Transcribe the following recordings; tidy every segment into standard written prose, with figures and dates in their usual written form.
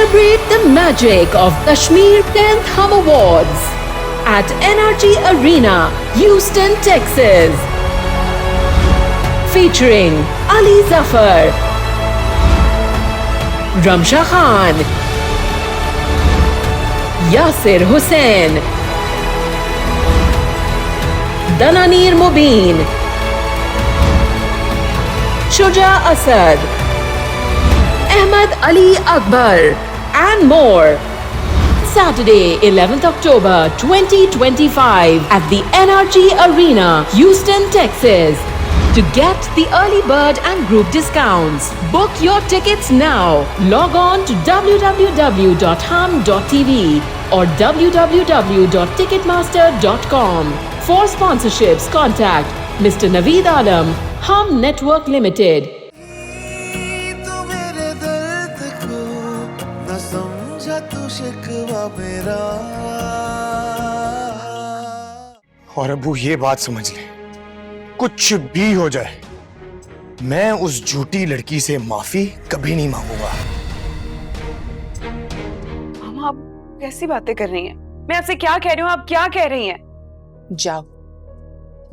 Celebrate the magic of Kashmir 10th Hum Awards at NRG Arena, Houston, Texas. Featuring Ali Zafar, Ramsha Khan, Yasir Hussain, Dananir Mubin, Shuja Asad, Ahmad Ali Akbar, and more. Saturday, 11th October 2025 at the NRG Arena, Houston, Texas. To get the early bird and group discounts, book your tickets now. Log on to www.hum.tv or www.ticketmaster.com. For sponsorships, contact Mr. Naveed Alam, Hum Network Limited. और अबू ये बात समझ ले, कुछ भी हो जाए, मैं उस झूठी लड़की से माफी कभी नहीं मांगूंगा। मामा, आप कैसी बातें कर रही हैं? मैं आपसे क्या कह रही हूँ, आप क्या कह रही हैं? जाओ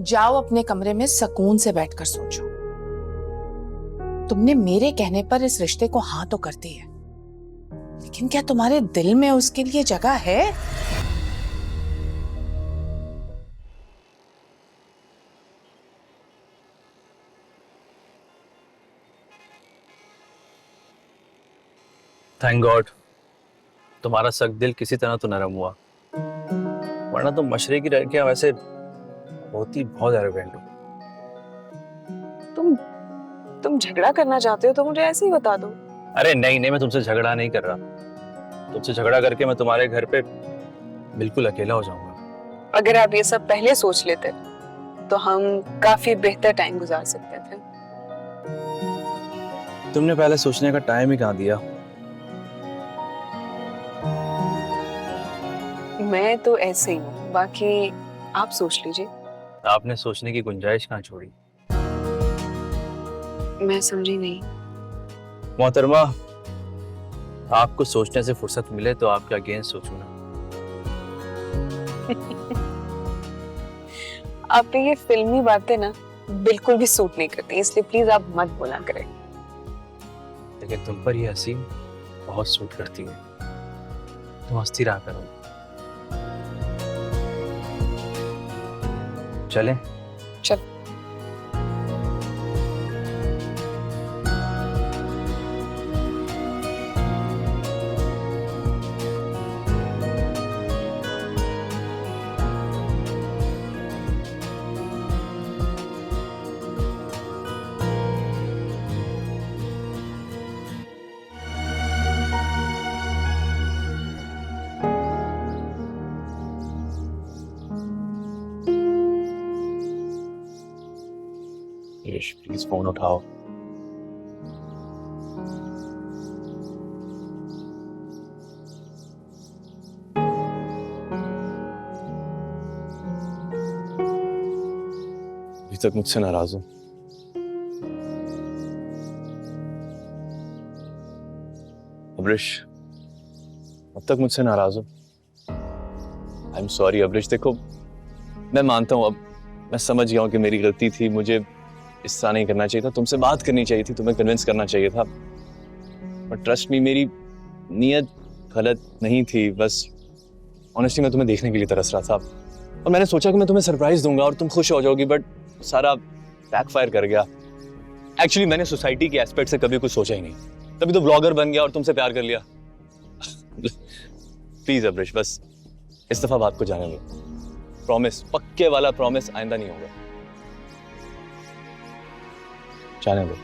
जाओ अपने कमरे में सुकून से बैठकर सोचो। तुमने मेरे कहने पर इस रिश्ते को हाँ तो कर दी है, लेकिन क्या तुम्हारे दिल में उसके लिए जगह है? थैंक गॉड तुम्हारा सख्त दिल किसी तरह तो नरम हुआ, वरना तो मशरकी लड़कियां वैसे बहुत एरोगेंट हो। तुम झगड़ा करना चाहते हो तो मुझे ऐसे ही बता दो। अरे नहीं नहीं, मैं तुमसे झगड़ा नहीं कर रहा। तुमसे झगड़ा करके मैं तुम्हारे घर पे बिल्कुल अकेला हो जाऊंगा। अगर आप ये सब पहले सोच लेते तो हम काफी बेहतर टाइम गुजार सकते थे। तुमने पहले सोचने का टाइम ही कहाँ दिया। मैं तो ऐसे ही हूँ, बाकी आप सोच लीजिए। आपने सोचने की गुंजाइश कहाँ छोड़ी? मैं समझी नहीं। मोहतरमा, आपको सोचने से फुर्सत मिले तो आपके अगेंस्ट सोचूं ना। आप पे ये फिल्मी बातें ना बिल्कुल भी सूट नहीं करती, इसलिए प्लीज आप मत बोला करें। लेकिन तुम पर ये हंसी बहुत सूट करती है। तुम हंसती रहा करो। चलें? चल। प्लीज फोन उठाओ। अभी तक मुझसे नाराज हो? अब्रिश, अब तक मुझसे नाराज हो? I am sorry Abrish. देखो, मैं मानता हूं, अब मैं समझ गया हूं कि मेरी गलती थी। मुझे इस तरह नहीं करना चाहिए था, तुमसे बात करनी चाहिए थी, तुम्हें कन्विंस करना चाहिए था। बट ट्रस्ट मी, मेरी नीयत गलत नहीं थी। बस ऑनेस्टली मैं तुम्हें देखने के लिए तरस रहा था और मैंने सोचा कि मैं तुम्हें सरप्राइज दूंगा और तुम खुश हो जाओगी, बट सारा बैकफायर कर गया। एक्चुअली मैंने सोसाइटी के एस्पेक्ट से कभी कुछ सोचा ही नहीं, तभी तो ब्लॉगर बन गया और तुमसे प्यार कर लिया। प्लीज अब्रिश, बस इस दफा बात को जाने लो। प्रॉमिस, पक्के वाला प्रॉमिस, आइंदा नहीं होगा। जाने दो।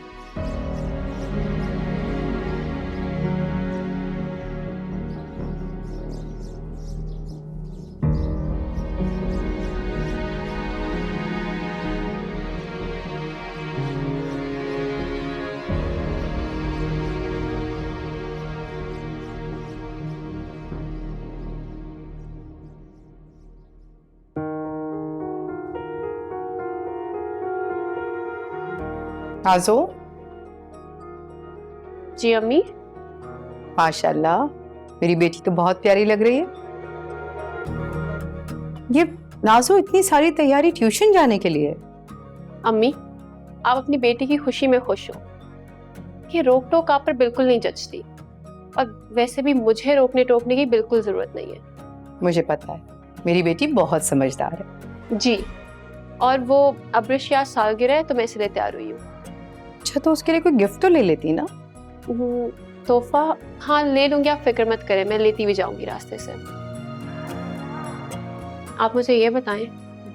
आजो, जी अम्मी। माशाल्लाह, मेरी बेटी तो बहुत प्यारी लग रही है। ये नाज़ो इतनी सारी तैयारी ट्यूशन जाने के लिए? अम्मी, आप अपनी बेटी की खुशी में खुश हो। ये रोक टोक आप पर बिल्कुल नहीं जचती, और वैसे भी मुझे रोकने टोकने की बिल्कुल जरूरत नहीं है। मुझे पता है, मेरी बेटी बहुत समझदार है। जी, और वो अब्रिश आज सालगिरह है तो मैं इसलिए तैयार हुई हूँ। अच्छा, तो उसके लिए कोई गिफ्ट तो ले लेती ना? तोहफा हाँ ले लूंगी, आप फिक्र मत करें, मैं लेती भी जाऊंगी रास्ते से। आप मुझे ये बताएं,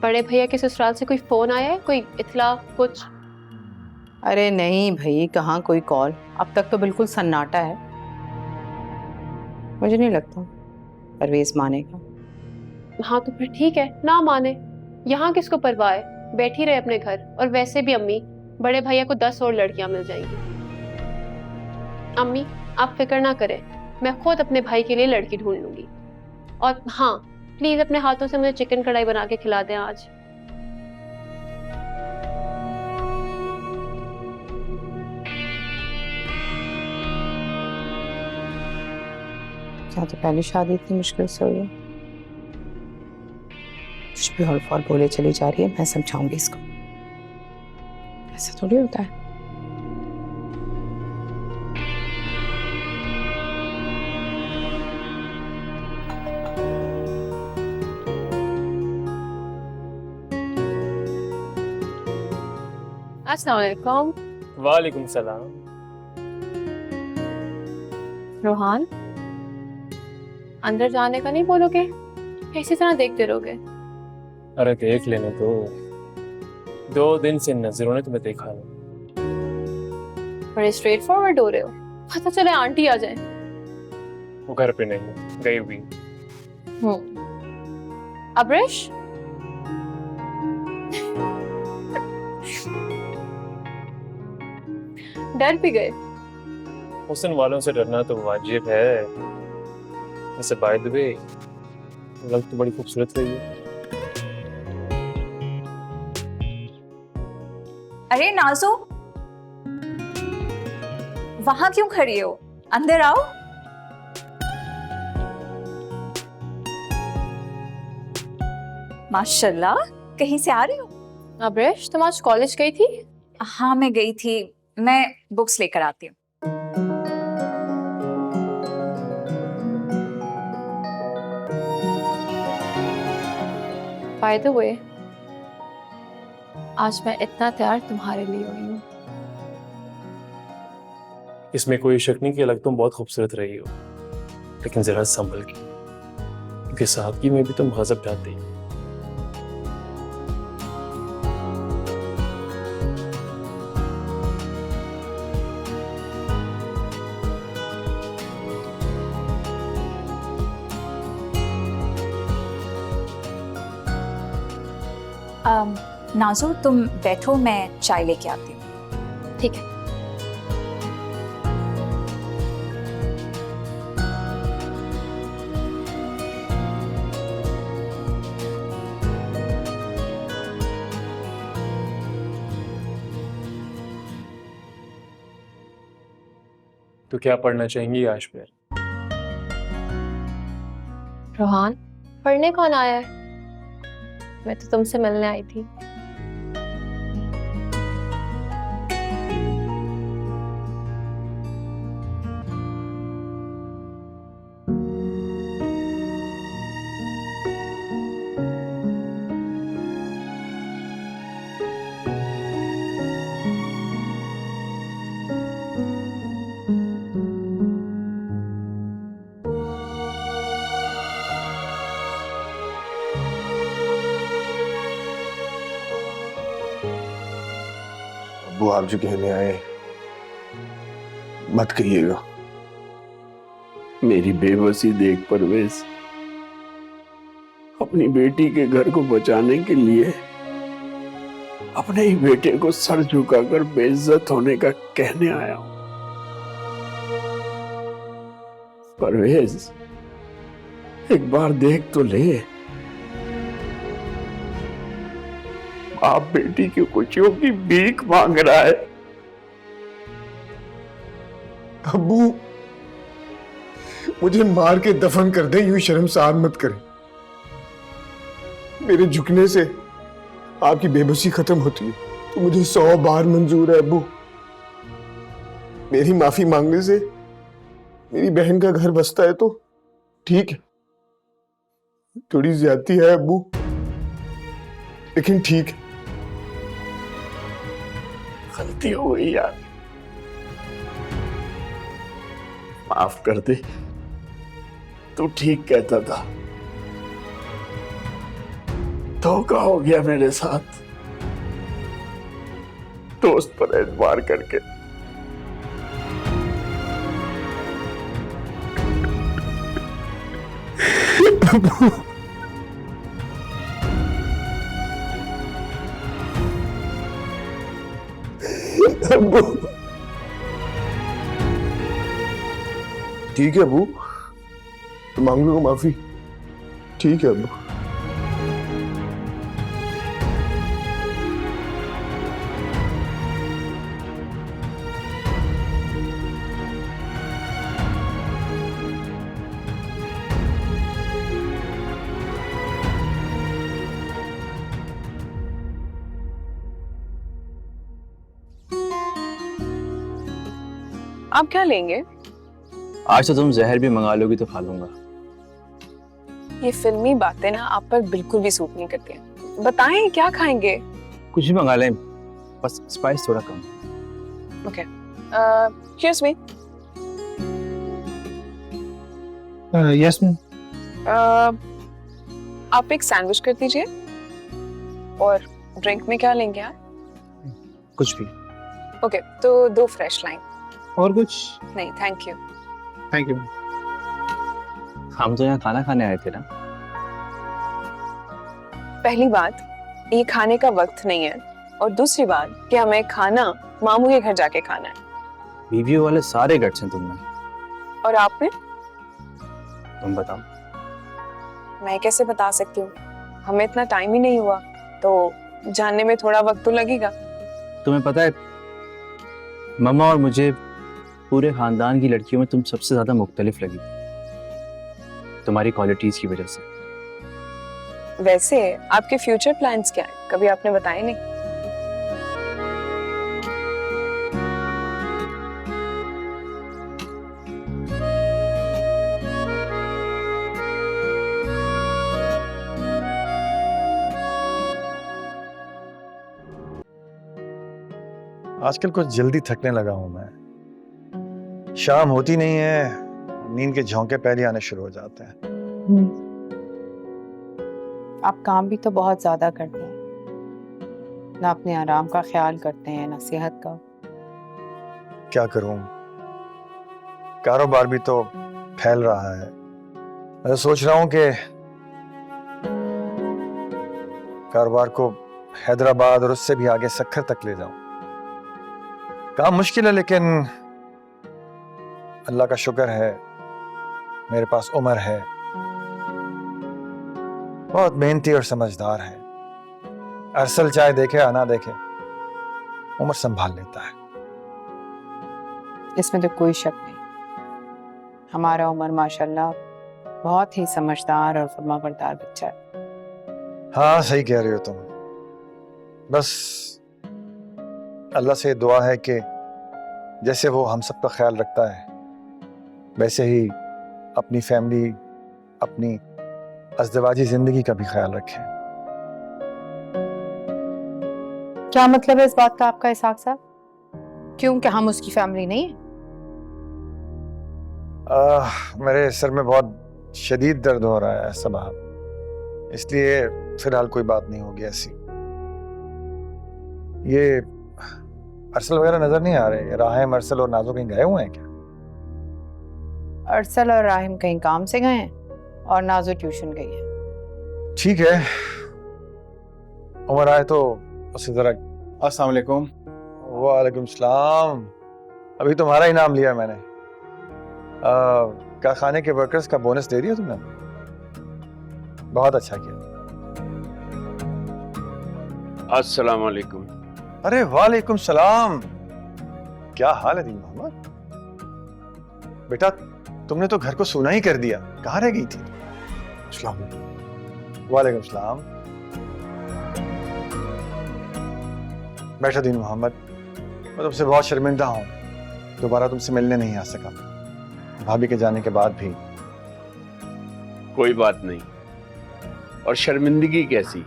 बड़े भैया के ससुराल से कोई फोन आया है, कोई इत्तला कुछ? अरे नहीं भाई, कहाँ कोई कॉल, अब तक तो बिल्कुल सन्नाटा है। मुझे नहीं लगता परवेज मानेगा। हाँ तो फिर ठीक है, ना माने, यहाँ किसको परवाह है, बैठी रहे अपने घर। और वैसे भी अम्मी, बड़े भैया को 10 और लड़कियां मिल जाएंगी। अम्मी आप फिक्र ना करें, मैं खुद अपने भाई के लिए लड़की ढूंढ लूंगी। और हाँ, प्लीज अपने हाथों से मुझे चिकन कढ़ाई बना के खिला दें आज। क्या तो पहली शादी इतनी मुश्किल से हुई है? कुछ भी हॉल फॉल बोले चली जा रही है, मैं समझाऊंगी इसको। ऐसा थोड़ी होता है। अस्सलाम वालेकुम। वालेकुम सलाम। रोहान, अंदर जाने का नहीं बोलोगे? कैसी तरह देखते रहोगे? अरे देख लेने तो, 2 दिन से नजरों ने तुम्हें देखा नहीं। बड़े स्ट्रेट फॉरवर्ड हो रहे हो, पता चले आंटी आ जाए। वो घर पे नहीं, गई हुई। अब्रिश, डर भी गए? हुस्न वालों से डरना तो वाजिब है। वैसे बाय द वे, लग तो बड़ी खूबसूरत रही है। अरे नाज़ो, वहां क्यों खड़ी हो? अंदर आओ। माशाल्लाह, कहीं से आ रही हो? अब्रिश, तुम आज कॉलेज गई थी? हाँ मैं गई थी, मैं बुक्स लेकर आती हूँ। बाय द वे, आज मैं इतना तैयार तुम्हारे लिए हुई हूँ। इसमें कोई शक नहीं कि अलग तुम बहुत खूबसूरत रही हो, लेकिन जरा संभल के, क्योंकि साहबगी में भी तुम गजब ढाती हो। नाज़ो तुम बैठो, मैं चाय लेके आती हूँ। ठीक है। तो क्या पढ़ना चाहेंगी आज फिर? रोहान, पढ़ने कौन आया है? मैं तो तुमसे मिलने आई थी। वो आप जो कहने आए मत कहिएगा। मेरी बेबसी देख परवेज, अपनी बेटी के घर को बचाने के लिए अपने ही बेटे को सर झुकाकर बेइज्जत होने का कहने आया हूं। परवेज, एक बार देख तो ले, आप बेटी की खुशियों की भीख मांग रहा है। अब्बू, मुझे मार के दफन कर दे, यूं शर्मसार मत करें। मेरे झुकने से आपकी बेबसी खत्म होती है तो मुझे 100 बार मंजूर है अब्बू। मेरी माफी मांगने से मेरी बहन का घर बसता है तो ठीक है, थोड़ी ज्यादती है अब्बू, लेकिन ठीक है। गलती हो गई यार, माफ कर दे। तू ठीक कहता था, धोखा हो गया मेरे साथ, दोस्त पर एतबार करके। अब्बू ठीक है अब्बू, मांग लो माफी। ठीक है अब्बू। आप क्या लेंगे? आज तो तुम जहर भी मंगा लोगी तो खा लूंगा। ये फिल्मी बातें ना आप पर बिल्कुल भी सूट नहीं करती हैं। बताएं क्या खाएंगे? कुछ भी मंगा लें, बस स्पाइस थोड़ा कम। Okay, cheers me. Yes ma'am. आप एक सैंडविच कर दीजिए। और ड्रिंक में क्या लेंगे आप? कुछ भी। ओके, तो 2 फ्रेश लाइन। और कुछ? नहीं, थैंक यू। Thank you. हम तो यहाँ खाना खाने आए थे ना। पहली बात, ये खाने का वक्त नहीं है, और दूसरी बात कि हमें खाना मामू के घर जाके खाना है। बीवियों वाले सारे गट्स हैं तुमने। और आपने? तुम बताओ। मैं कैसे बता सकती हूँ, हमें इतना टाइम ही नहीं हुआ, तो जानने में थोड़ा वक्त तो लगेगा। तुम्हें पता है, मम्मा और मुझे पूरे खानदान की लड़कियों में तुम सबसे ज्यादा मुख्तलिफ लगी, तुम्हारी क्वालिटीज की वजह से। वैसे आपके फ्यूचर प्लान्स क्या हैं? कभी आपने बताए नहीं। आजकल कुछ जल्दी थकने लगा हूं मैं। शाम होती नहीं है, नींद के झोंके पहले आने शुरू हो जाते हैं। आप काम भी तो बहुत ज्यादा करते हैं, ना अपने आराम का ख्याल करते हैं ना सेहत का। क्या करूं, कारोबार भी तो फैल रहा है। मैं सोच रहा हूं कि कारोबार को हैदराबाद और उससे भी आगे सक्खर तक ले जाऊं। काम मुश्किल है, लेकिन अल्लाह का शुक्र है मेरे पास उमर है। बहुत मेहनती और समझदार है। अरसल चाहे देखे या ना देखे, उमर संभाल लेता है। इसमें तो कोई शक नहीं। हमारा उमर माशाल्लाह बहुत ही समझदार और फर्माबरदार बच्चा है। हाँ, सही कह रही हो तुम। बस अल्लाह से दुआ है कि जैसे वो हम सब का ख्याल रखता है, वैसे ही अपनी फैमिली, अपनी अज़दवाजी जिंदगी का भी ख्याल रखें। क्या मतलब है इस बात का आपका इसहाक साहब? क्यों, क्या हम उसकी फैमिली नहीं है? मेरे सर में बहुत शदीद दर्द हो रहा है साहब, इसलिए फिलहाल कोई बात नहीं होगी ऐसी। ये अरसल वगैरह नजर नहीं आ रहे? राहिम, अरसल और नाजो कहीं गए हुए हैं क्या? अरसल और राहिम कहीं काम से गए हैं और नाजो ट्यूशन गई है। ठीक है, उमर आए तो उससे जरा। अस्सलाम वालेकुम। वालेकुम सलाम। अभी तुम्हारा ही नाम लिया मैंने। कारखाने के वर्कर्स का बोनस दे दिया तुमने? बहुत अच्छा किया। अस्सलाम वालेकुम। अरे वालेकुम सलाम। क्या हाल है दीन मोहम्मद? बेटा तुमने तो घर को सूना ही कर दिया। कहाँ रह गई थी? अस्सलाम। वालेकुम सलाम। बैठो दीन मोहम्मद। मैं तुमसे बहुत शर्मिंदा हूँ, दोबारा तुमसे मिलने नहीं आ सका, भाभी के जाने के बाद भी। कोई बात नहीं, और शर्मिंदगी कैसी?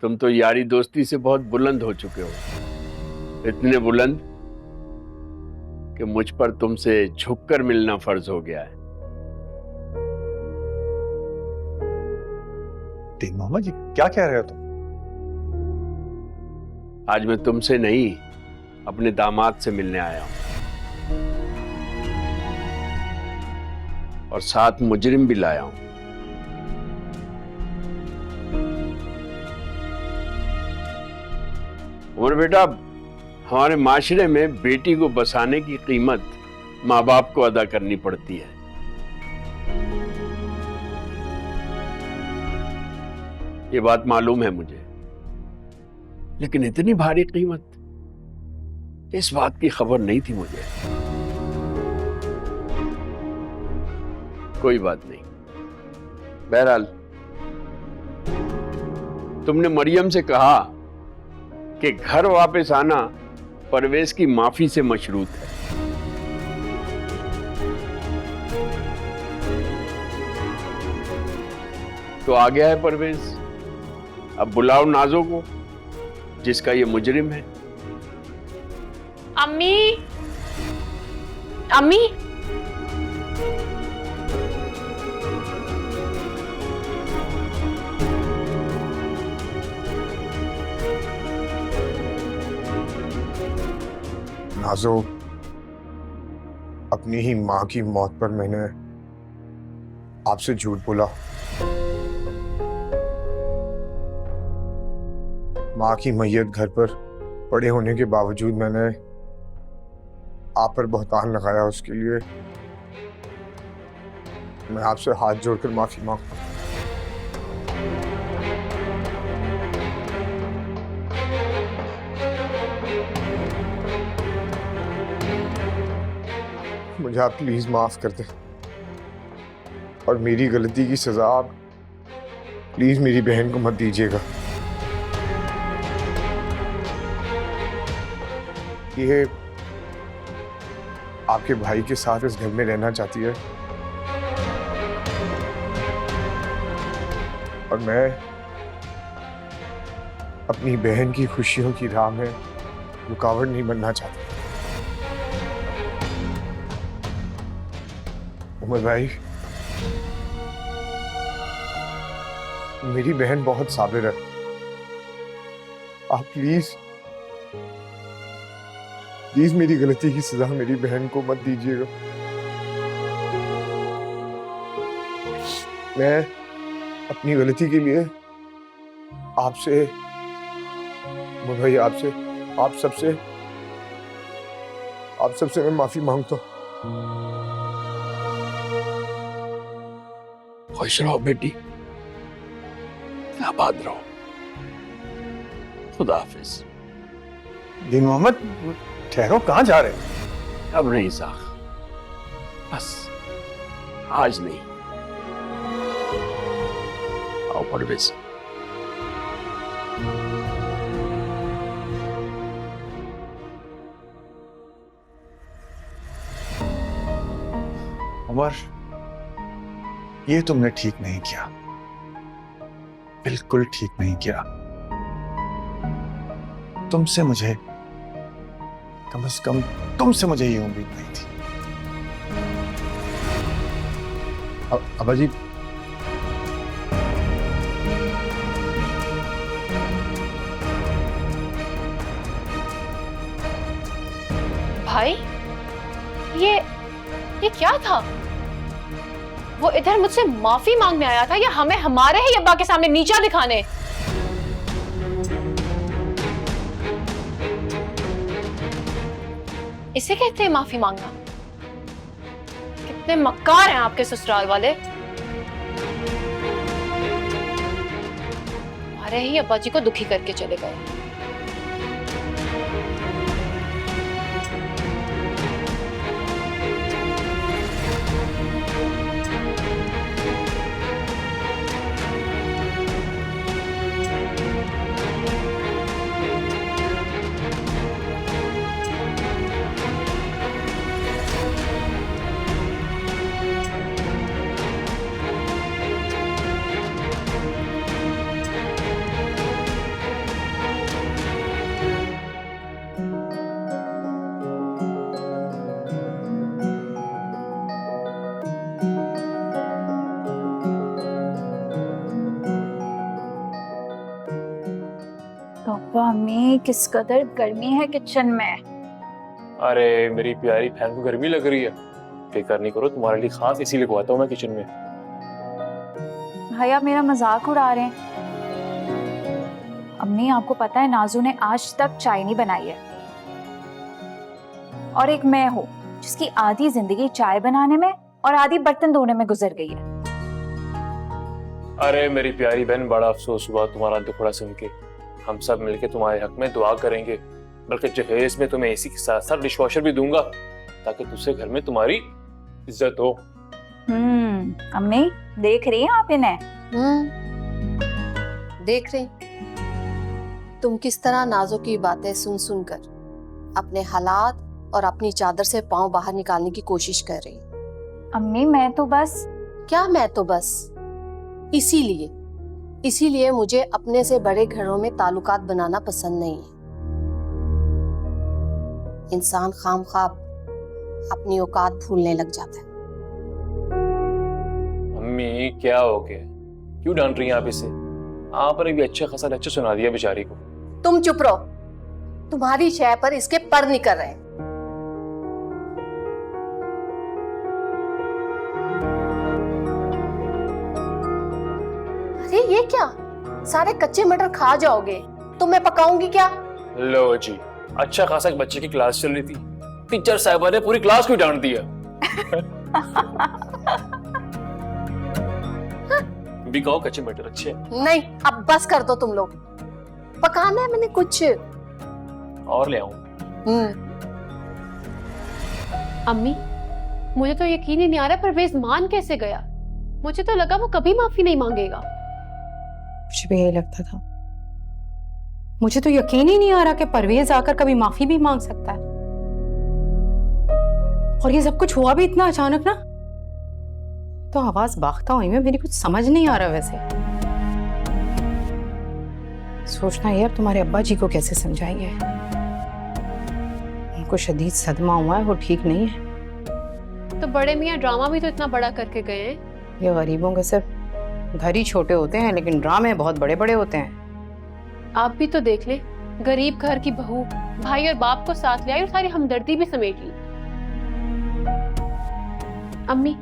तुम तो यारी दोस्ती से बहुत बुलंद हो चुके हो, इतने बुलंद कि मुझ पर तुमसे झुककर मिलना फर्ज हो गया है। दीन मोहम्मद जी क्या कह रहे हो तुम? आज मैं तुमसे नहीं, अपने दामाद से मिलने आया हूं, और साथ मुजरिम भी लाया हूं। उमर बेटा, हमारे माशरे में बेटी को बसाने की कीमत माँ बाप को अदा करनी पड़ती है। ये बात मालूम है मुझे, लेकिन इतनी भारी कीमत, इस बात की खबर नहीं थी मुझे। कोई बात नहीं, बहरहाल तुमने मरियम से कहा कि घर वापस आना परवेज की माफी से मशरूत है। तो आ गया है परवेज, अब बुलाओ नाजो को, जिसका ये मुजरिम है। अम्मी, अम्मी, नाजो, अपनी ही माँ की मौत पर मैंने आपसे झूठ बोला। माँ की मैयत घर पर पड़े होने के बावजूद मैंने आप पर बहतान लगाया। उसके लिए मैं आपसे हाथ जोड़कर माफी मांगता हूँ। मुझे आप प्लीज माफ कर दें, और मेरी गलती की सजा आप प्लीज मेरी बहन को मत दीजिएगा। ये आपके भाई के साथ इस घर में रहना चाहती है, और मैं अपनी बहन की खुशियों की राह में रुकावट नहीं बनना चाहता। उमर भाई, मेरी बहन बहुत साबिर है, आप प्लीज मेरी गलती की सजा मेरी बहन को मत दीजिएगा। मैं अपनी गलती के लिए आपसे, उमर भाई, आप सबसे मैं माफी मांगता हूँ। खुश रहो बेटी, आबाद रहो। खुदा हाफिज। दीन मोहम्मद ठहरो, कहाँ जा रहे हो? अब नहीं साख, बस आज नहीं। आओ परवेज। उमर, ये तुमने ठीक नहीं किया, बिल्कुल ठीक नहीं किया। तुमसे मुझे, कम से कम तुमसे मुझे ये उम्मीद नहीं थी। अब्बा जी, भाई, ये क्या था? वो इधर मुझसे माफी मांगने आया था, या हमें हमारे ही अब्बा के सामने नीचा दिखाने? इसे कहते हैं माफी मांगना? कितने मक्कार हैं आपके ससुराल वाले। हमारे ही अब्बा जी को दुखी करके चले गए। अम्मी किस कदर गर्मी है किचन में। अरे मेरी प्यारी बहन को गर्मी लग रही है, फिक्र नहीं करो, तुम्हारे लिए खास इसी लगवाता हूँ मैं किचन में। भाई आप मेरा मजाक उड़ा रहे हैं। अम्मी आपको पता है नाजू ने आज तक चाय नहीं बनाई है, और एक मैं हूँ जिसकी आधी जिंदगी चाय बनाने में और आधी बर्तन धोने में गुजर गई है। अरे मेरी प्यारी बहन, बड़ा अफसोस हुआ तुम्हारा दुखड़ा सुन के। हम सब मिलके तुम्हारे हक में दुआ करेंगे, बल्कि जहेज में तुम्हें एसी के साथ साथ डिशवॉशर भी दूंगा ताकि तुझसे घर में तुम्हारी इज्जत हो। अम्मी देख रही हैं आप इन्हें? देख रही तुम किस तरह नाजो की बातें सुन सुनकर अपने हालात और अपनी चादर से पांव बाहर निकालने की कोशिश कर रही। अम्मी मैं तो बस। क्या मैं तो बस? इसीलिए मुझे अपने से बड़े घरों में ताल्लुकात बनाना पसंद नहीं है। इंसान खामख्वाह अपनी औकात भूलने लग जाता है। अम्मी क्या हो गया, क्यों डांट रही हैं आप इसे? आपने भी अच्छा खासा लेक्चर सुना दिया बेचारी को। तुम चुप रहो, तुम्हारी शय पर इसके पर नहीं कर रहे। अरे ये क्या, सारे कच्चे मटर खा जाओगे तो मैं पकाऊंगी क्या? लो जी, अच्छा खासा एक बच्चे की क्लास चल रही थी, टीचर साहबा ने पूरी क्लास को डांट दिया। भी कहो कच्चे मटर अच्छे हैं। नहीं, अब बस कर दो तुम लोग, पकाना है मैंने कुछ और ले आऊं? अम्मी मुझे तो यकीन ही नहीं आ रहा परवेज मान कैसे गया। मुझे तो लगा वो कभी माफी नहीं मांगेगा। मुझे भी यही लगता था। मुझे तो यकीन ही नहीं आ रहा कि परवेज आकर कभी माफी भी मांग सकता है। और ये सब कुछ हुआ भी इतना अचानक ना, तो आवाज बाख्ता हुई में मेरी कुछ समझ नहीं आ रहा। वैसे सोचना यार तुम्हारे अब्बा जी को कैसे समझाएंगे, उनको शदीद सदमा हुआ है, वो ठीक नहीं है। तो बड़े मियाँ ड्रामा भी तो इतना बड़ा करके गए हैं। ये गरीबों के सिर्फ घर ही छोटे होते हैं, लेकिन ड्रामे बहुत बड़े बड़े होते हैं। आप भी तो देख ले, गरीब घर की बहू भाई और बाप को साथ ले आई और सारी हमदर्दी भी समेट ली। अम्मी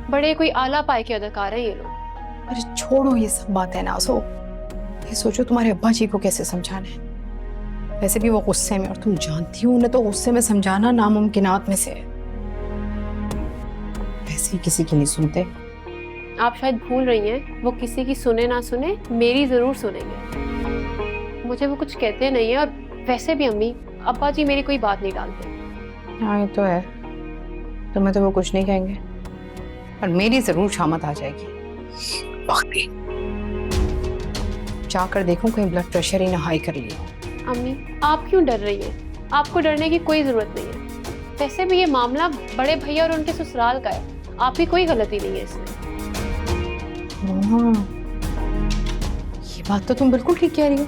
बड़े कोई आला पाए के अदाकार हैं ये लोग। अरे छोड़ो ये सब बातें नाज़ो, ये सोचो तुम्हारे अब्बा जी को कैसे समझाना है। वैसे भी वो गुस्से में, और तुम जानती हो उन्हें तो गुस्से में समझाना नामुमकिनात में से है। वैसे ही किसी की नहीं सुनते। आप शायद भूल रही हैं, वो किसी की सुने ना सुने मेरी जरूर सुनेंगे। मुझे वो कुछ कहते नहीं है, और वैसे भी अम्मी अब्बा जी मेरी कोई बात नहीं डालते। हाँ ये तो है, तुम्हें तो वो कुछ नहीं कहेंगे, पर मेरी जरूर शामत आ जाएगी। जाकर देखूं कहीं ब्लड प्रेशर ही ना हाई कर लिया। अम्मी आप क्यों डर रही हैं? आपको डरने की कोई जरूरत नहीं है। वैसे भी ये मामला बड़े भैया और उनके ससुराल का है, आपकी कोई गलती नहीं है इसमें। ये बात तो तुम बिल्कुल ठीक कह रही हो।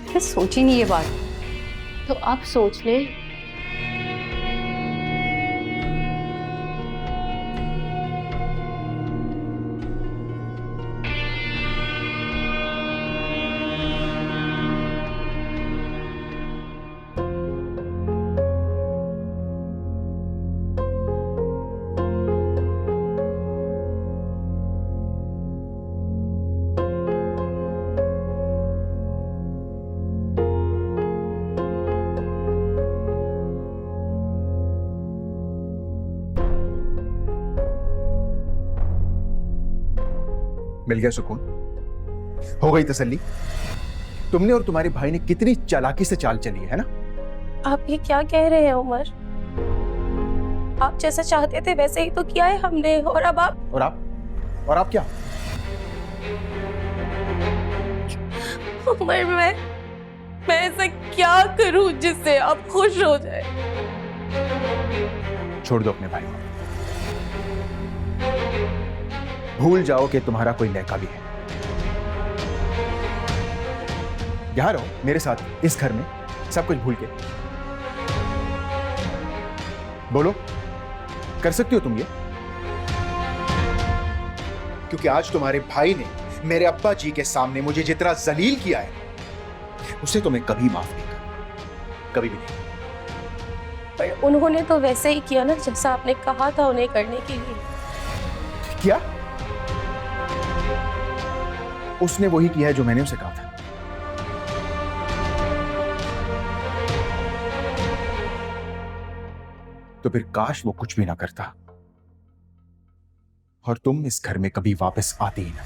मैंने सोची नहीं ये बात। तो आप सोच लें। मिल गया सुकून, हो गई तसल्ली। तुमने और तुम्हारे भाई ने कितनी चालाकी से चाल चली है ना। आप ये क्या कह रहे हैं उमर? आप जैसा चाहते थे वैसे ही तो किया है हमने, और अब आप और आप क्या? उमर मैं ऐसा क्या करूं जिससे आप खुश हो जाए? छोड़ दो अपने भाई को, भूल जाओ कि तुम्हारा कोई लड़का भी है। यहां रहो मेरे साथ इस घर में, सब कुछ भूल के। बोलो, कर सकती हो तुम ये? क्योंकि आज तुम्हारे भाई ने मेरे अब्बा जी के सामने मुझे जितना जलील किया है, उसे तो मैं कभी माफ नहीं करूंगा, कभी भी नहीं। पर उन्होंने तो वैसे ही किया ना जैसा आपने कहा था उन्हें करने के लिए। क्या? उसने वही किया है जो मैंने उसे कहा था। तो फिर काश वो कुछ भी ना करता और तुम इस घर में कभी वापस आती ही ना।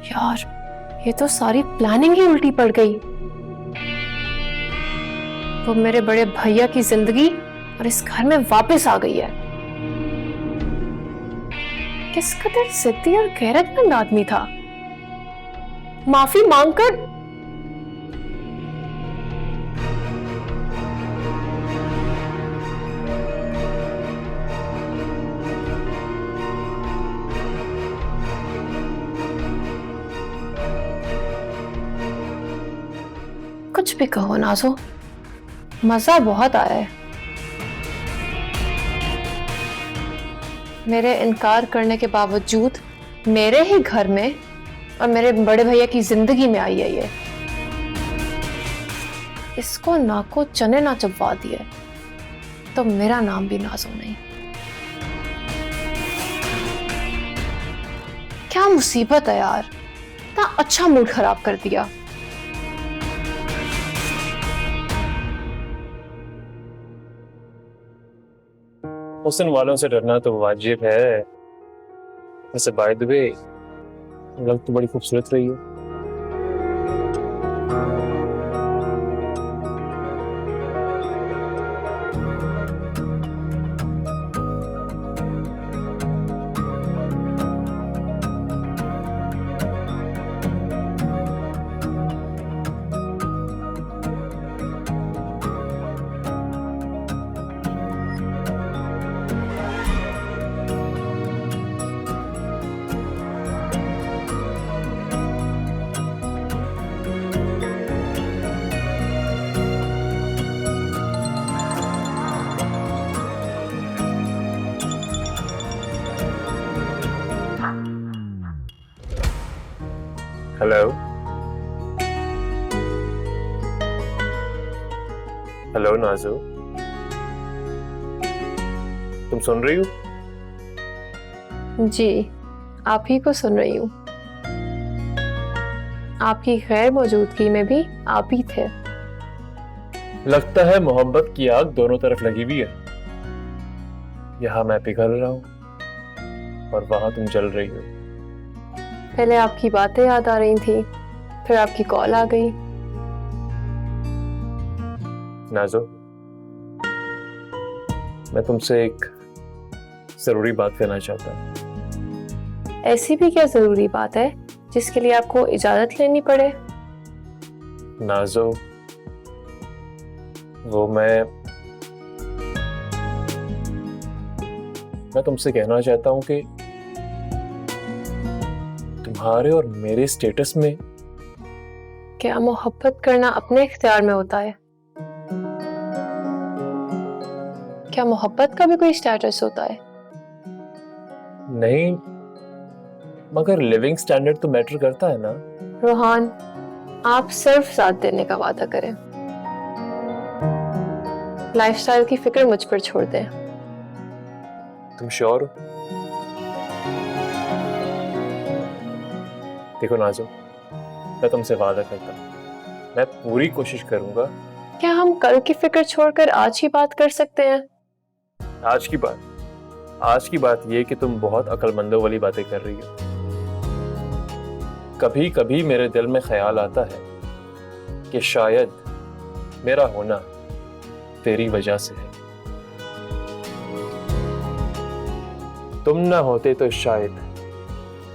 यार, ये तो सारी प्लानिंग ही उल्टी पड़ गई। वो मेरे बड़े भैया की जिंदगी और इस घर में वापस आ गई है। किस कदर जिद्दी और गैरतमंद आदमी था। माफी मांगकर कुछ भी कहो नाज़ो, मजा बहुत आया है। मेरे इनकार करने के बावजूद मेरे ही घर में और मेरे बड़े भैया की जिंदगी में आई है ये। इसको नाको चने ना चबवा दिए तो मेरा नाम भी नाज़ो नहीं। क्या मुसीबत है यार, इतना अच्छा मूड खराब कर दिया। हुस्न वालों से डरना तो वाजिब है। वैसे बाय द वे, लग तो बड़ी खूबसूरत रही है। हेलो हेलो नाज़ो, तुम सुन रही हो? जी, आप ही को सुन रही हूँ। आपकी गैर मौजूदगी में भी आप ही थे। लगता है मोहब्बत की आग दोनों तरफ लगी हुई है। यहाँ मैं पिघल रहा हूँ और वहां तुम जल रही हो। पहले आपकी बातें याद आ रही थी, फिर आपकी कॉल आ गई। नाज़ो, मैं तुमसे एक जरूरी बात करना चाहता हूँ। ऐसी भी क्या जरूरी बात है जिसके लिए आपको इजाजत लेनी पड़े? नाज़ो, वो मैं तुमसे कहना चाहता हूँ कि तुम्हारे और मेरे स्टेटस में क्या मोहब्बत करना अपने इख्तियार में होता है? क्या मोहब्बत का भी कोई स्टेटस होता है? नहीं, मगर लिविंग स्टैंडर्ड तो मैटर करता है ना। रोहान, आप सिर्फ साथ देने का वादा करें, लाइफस्टाइल की फिक्र मुझ पर छोड़ दें। तुम श्योर हो? देखो नाज़ो, मैं तुमसे वादा करता हूँ, मैं पूरी कोशिश करूंगा। क्या हम कल की फिक्र छोड़कर आज ही बात कर सकते हैं? आज की बात ये कि तुम बहुत अक्लमंदों वाली बातें कर रही हो। कभी कभी मेरे दिल में ख्याल आता है कि शायद मेरा होना तेरी वजह से है। तुम ना होते तो शायद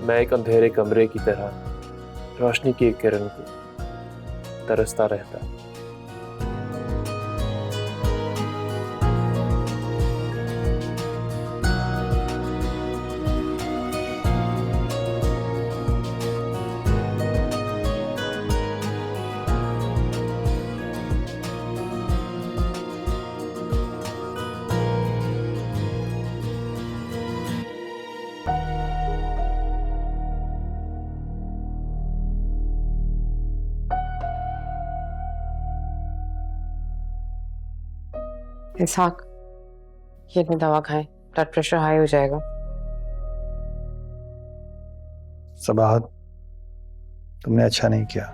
मैं एक अंधेरे कमरे की तरह रोशनी की एक किरण को तरसता रहता। इसहाक, ये अपनी दवा खाएं, ब्लड प्रेशर हाई हो जाएगा। सबाहत, तुमने अच्छा नहीं किया।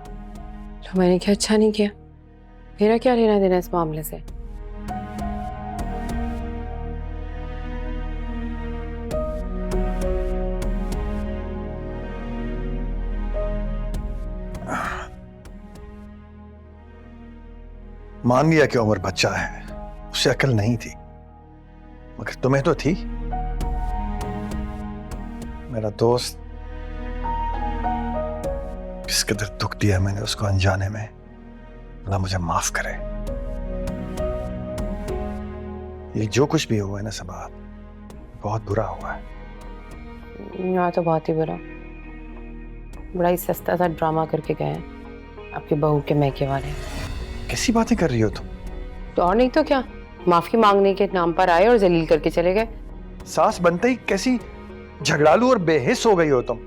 तो मैंने क्या अच्छा नहीं किया? मेरा क्या लेना देना इस मामले से? मान लिया कि उमर बच्चा है, उसे अकल नहीं थी, मगर तुम्हें तो थी। मेरा दोस्त, किस कदर दुख दिया मैंने उसको अनजाने में। अल्लाह मुझे माफ करे। ये जो कुछ भी हुआ है ना सबाब, बहुत बुरा हुआ है। यहाँ तो बहुत ही बुरा, बड़ा ही सस्ता सा ड्रामा करके गए हैं आपकी बहू के मैके वाले। कैसी बातें कर रही हो तुम? तो और नहीं तो क्या, माफी मांगने के नाम पर आए और जलील करके चले गए। सास बनते ही कैसी झगड़ालू और बेहिस हो गई हो तुम।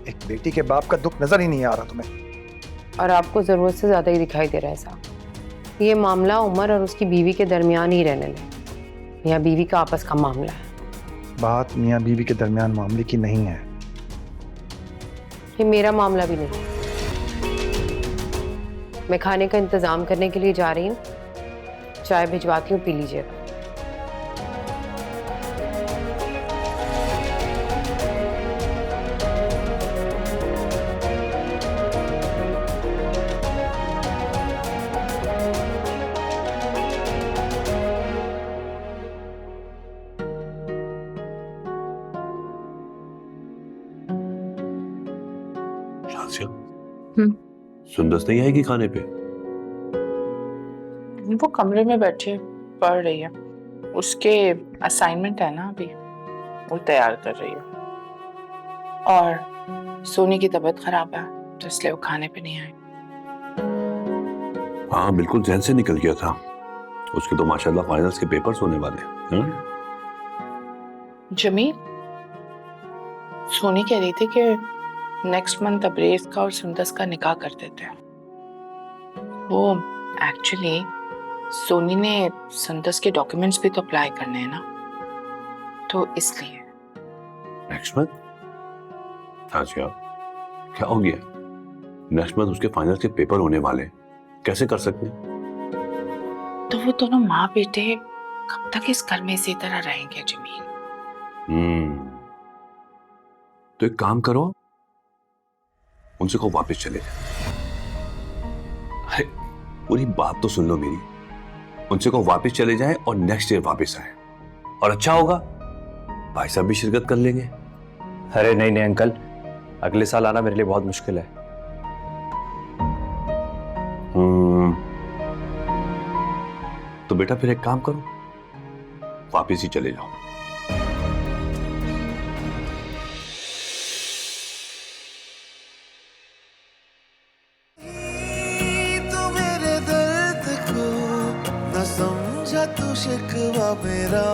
एक बेटी के बाप का दुख नजर ही नहीं आ रहा तुम्हें। और आपको जरूरत से ज्यादा ही दिखाई दे रहा है साहब। ये मामला उमर और उसकी बीवी के दरमियान ही रहने लगे। मियाँ बीवी का आपस का मामला है। बात मियाँ बीवी के दरमियान मामले की नहीं है। ये मेरा मामला भी नहीं। मैं खाने का इंतजाम करने के लिए जा रही हूँ, चाय भिजवाती हूँ, पी लीजिएगा। सुंदस नहीं आएगी खाने पे? वो कमरे में बैठे पढ़ रही है, उसके असाइनमेंट है ना अभी, वो तैयार कर रही है। और सोनी की तबीयत खराब है तो इसलिए वो खाने पे नहीं आई। हाँ बिल्कुल जहन से निकल गया था। उसके तो माशाल्लाह फाइनल्स के पेपर्स होने वाले हैं। जमील, सोनी कह रही थी कि नेक्स्ट मंथ अब्रेज का और सुंदस का निकाह कर देते हैं। वो एक्चुअली सोनी ने सुंदस के डॉक्यूमेंट्स भी तो अप्लाई करने हैं ना, तो इसलिए। Next month? आज क्या हो गया? नेक्स्ट मंथ उसके फाइनल के पेपर होने वाले, कैसे कर सकते? तो वो दोनों माँ बेटे कब तक इस घर में इसी तरह रहेंगे जमील? तो एक काम करो, उनसे को वापस चले जाए। अरे पूरी बात तो सुन लो मेरी। उनसे को वापस चले जाए और नेक्स्ट ईयर वापस आए, और अच्छा होगा भाई साहब भी शिरकत कर लेंगे। अरे नहीं नहीं अंकल, अगले साल आना मेरे लिए बहुत मुश्किल है। तो बेटा फिर एक काम करो, वापस ही चले जाओ। तू शिकवा मेरा